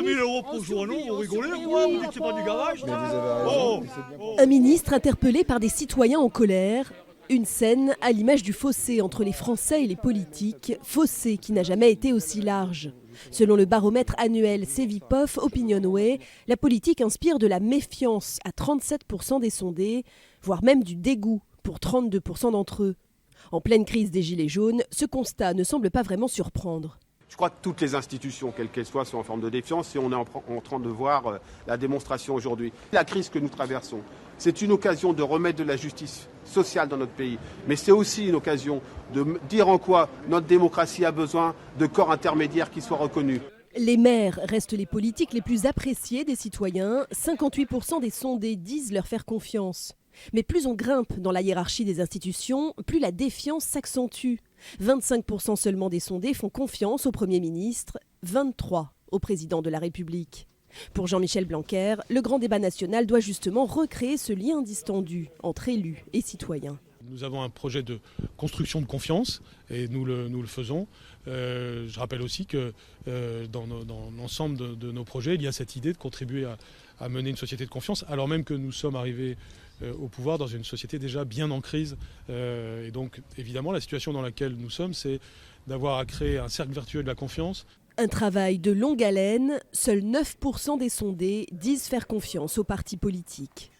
000 € pour jouer, non? Vous rigolez, quoi? Vous dites que c'est pas du gavage? Mais vous avez raison. Un ministre interpellé par des citoyens en colère. Une scène à l'image du fossé entre les Français et les politiques, fossé qui n'a jamais été aussi large. Selon le baromètre annuel Cevipof Opinionway, la politique inspire de la méfiance à 37% des sondés, voire même du dégoût pour 32% d'entre eux. En pleine crise des Gilets jaunes, ce constat ne semble pas vraiment surprendre. Je crois que toutes les institutions, quelles qu'elles soient, sont en forme de défiance et on est en train de voir la démonstration aujourd'hui. La crise que nous traversons, c'est une occasion de remettre de la justice sociale dans notre pays. Mais c'est aussi une occasion de dire en quoi notre démocratie a besoin de corps intermédiaires qui soient reconnus. Les maires restent les politiques les plus appréciés des citoyens. 58% des sondés disent leur faire confiance. Mais plus on grimpe dans la hiérarchie des institutions, plus la défiance s'accentue. 25% seulement des sondés font confiance au Premier ministre, 23% au Président de la République. Pour Jean-Michel Blanquer, le grand débat national doit justement recréer ce lien distendu entre élus et citoyens. Nous avons un projet de construction de confiance et nous le faisons. Je rappelle aussi que dans l'ensemble de nos projets, il y a cette idée de contribuer à mener une société de confiance, alors même que nous sommes arrivés au pouvoir dans une société déjà bien en crise. Et donc évidemment, la situation dans laquelle nous sommes, c'est d'avoir à créer un cercle vertueux de la confiance. Un travail de longue haleine, seuls 9% des sondés disent faire confiance aux partis politiques.